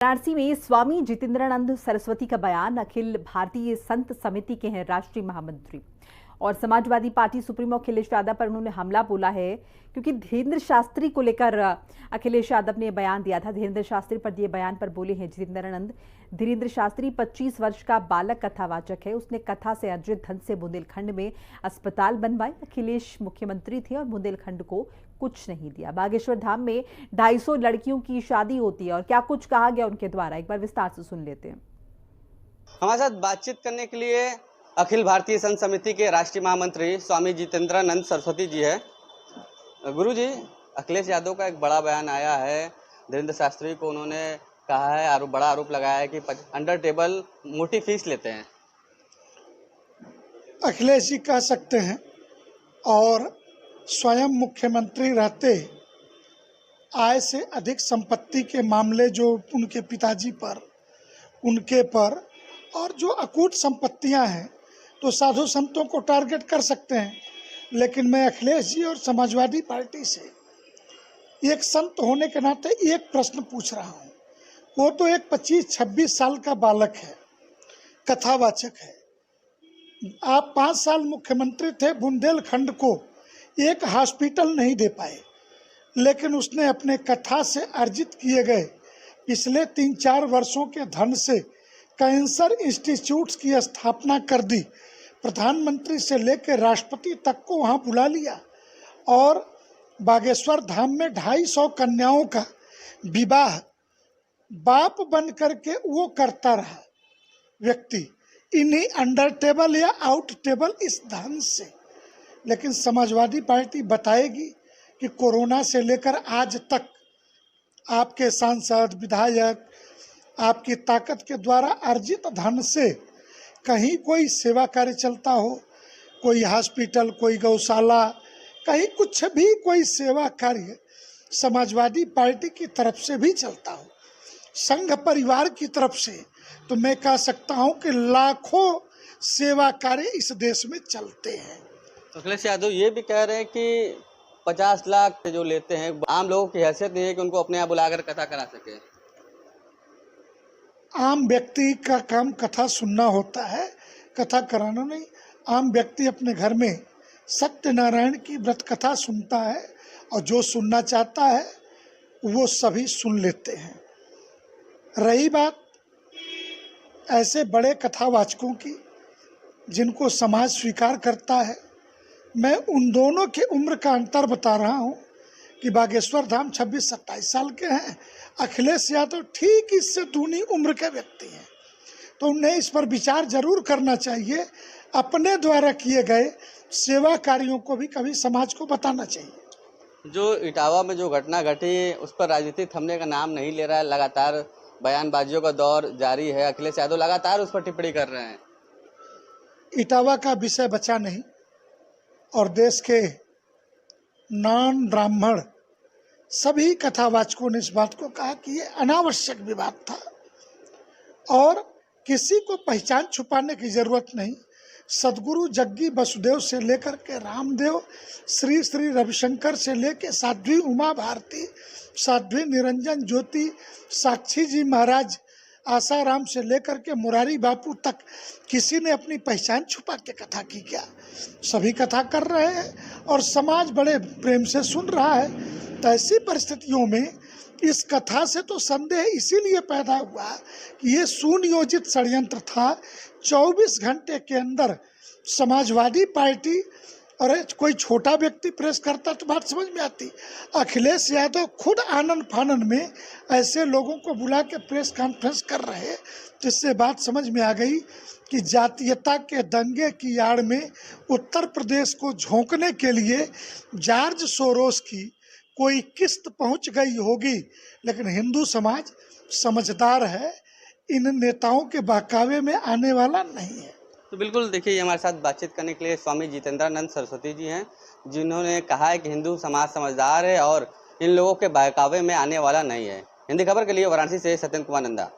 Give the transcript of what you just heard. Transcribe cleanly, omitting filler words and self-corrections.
वाराणसी में स्वामी जितेंद्रानंद सरस्वती का बयान। अखिल भारतीय संत समिति के हैं राष्ट्रीय महामंत्री और समाजवादी पार्टी सुप्रीमो अखिलेश यादव पर उन्होंने हमला बोला है, क्योंकि धीरेन्द्र शास्त्री को लेकर अखिलेश यादव ने बयान दिया था। धीरेन्द्र शास्त्री पर दिए बयान पर बोले हैं जितेंद्रानंद। धीरेन्द्र शास्त्री 25 वर्ष का बालक कथावाचक है। उसने कथा से अर्जित धन से बुंदेलखंड में अस्पताल बनवाए। अखिलेश मुख्यमंत्री थे और बुंदेलखंड को कुछ नहीं दिया। बागेश्वर धाम में 250 लड़कियों की शादी होती है और क्या कुछ कहा गया उनके द्वारा, एक बार विस्तार से सुन लेते हैं। हमारे साथ बातचीत करने के लिए अखिल भारतीय संत समिति के राष्ट्रीय महामंत्री स्वामी जितेंद्रानंद सरस्वती जी है। गुरु जी, अखिलेश यादव का एक बड़ा बयान आया है। धीरेन्द्र शास्त्री को उन्होंने कहा है, बड़ा आरोप लगाया है कि अंडर टेबल मोटी फीस लेते हैं। अखिलेश जी कह सकते हैं और स्वयं मुख्यमंत्री रहते आय से अधिक संपत्ति के मामले जो उनके पिताजी पर, उनके पर और जो अकूट संपत्तियां हैं तो साधु संतों को टारगेट कर सकते हैं। लेकिन मैं अखिलेश जी और समाजवादी पार्टी से एक संत होने के नाते एक प्रश्न पूछ रहा हूँ। वो तो एक 25-26 साल का बालक है, कथावाचक है। आप 5 साल मुख्यमंत्री थे, बुंदेलखंड को एक हॉस्पिटल नहीं दे पाए, लेकिन उसने अपने कथा से अर्जित किए गए पिछले 3-4 वर्षों के धन से कैंसर इंस्टीट्यूट्स की स्थापना कर दी। प्रधानमंत्री से लेकर राष्ट्रपति तक को वहाँ बुला लिया और बागेश्वर धाम में 250 कन्याओं का विवाह बाप बन करके वो करता रहा व्यक्ति, इन्हीं अंडर टेबल या आउट टेबल इस धन से। लेकिन समाजवादी पार्टी बताएगी कि कोरोना से लेकर आज तक आपके सांसद, विधायक आपकी ताकत के द्वारा अर्जित धन से कहीं कोई सेवा कार्य चलता हो, कोई हॉस्पिटल, कोई गौशाला, कहीं कुछ भी कोई सेवा कार्य समाजवादी पार्टी की तरफ से भी चलता हो, संघ परिवार की तरफ से, तो मैं कह सकता हूं कि लाखों सेवा कार्य इस देश में चलते हैं। अखिलेश यादव ये भी कह रहे हैं कि 50 लाख जो लेते हैं, आम लोगों की हैसियत नहीं है कि उनको अपने यहाँ बुलाकर कथा करा सके। आम व्यक्ति का काम कथा सुनना होता है, कथा कराना नहीं। आम व्यक्ति अपने घर में सत्यनारायण की व्रत कथा सुनता है और जो सुनना चाहता है वो सभी सुन लेते हैं। रही बात ऐसे बड़े कथावाचकों की जिनको समाज स्वीकार करता है, मैं उन दोनों के उम्र का अंतर बता रहा हूं कि बागेश्वर धाम 26-27 साल के हैं, अखिलेश यादव ठीक इससे दूनी उम्र के व्यक्ति हैं। तो उन्हें इस पर विचार जरूर करना चाहिए। अपने द्वारा किए गए सेवा कार्यों को भी कभी समाज को बताना चाहिए। जो इटावा में जो घटना घटी उस पर राजनीति थमने का नाम नहीं ले रहा है। लगातार बयानबाजियों का दौर जारी है। अखिलेश यादव लगातार उस पर टिप्पणी कर रहे हैं। इटावा का विषय बचा नहीं और देश के नॉन ब्राह्मण सभी कथावाचकों ने इस बात को कहा कि ये अनावश्यक विवाद था और किसी को पहचान छुपाने की जरूरत नहीं। सदगुरु जग्गी वसुदेव से लेकर के रामदेव, श्री श्री रविशंकर से लेकर साध्वी उमा भारती, साध्वी निरंजन ज्योति, साक्षी जी महाराज, आसाराम से लेकर के मुरारी बापू तक किसी ने अपनी पहचान छुपा के कथा की क्या? सभी कथा कर रहे हैं और समाज बड़े प्रेम से सुन रहा है। तो ऐसी परिस्थितियों में इस कथा से तो संदेह इसीलिए पैदा हुआ कि ये सुनियोजित षड्यंत्र था। 24 घंटे के अंदर समाजवादी पार्टी और कोई छोटा व्यक्ति प्रेस करता तो बात समझ में आती। अखिलेश यादव खुद आनन फानन में ऐसे लोगों को बुला के प्रेस कॉन्फ्रेंस कर रहे, जिससे बात समझ में आ गई कि जातीयता के दंगे की आड़ में उत्तर प्रदेश को झोंकने के लिए जॉर्ज सोरोस की कोई किस्त पहुंच गई होगी। लेकिन हिंदू समाज समझदार है, इन नेताओं के बहकावे में आने वाला नहीं है। तो बिल्कुल देखिए, हमारे साथ बातचीत करने के लिए स्वामी जितेंद्रानंद सरस्वती जी हैं, जिन्होंने कहा है कि हिंदू समाज समझदार है और इन लोगों के बहकावे में आने वाला नहीं है। हिंदी खबर के लिए वाराणसी से सत्येंद्र कुमार नंदा।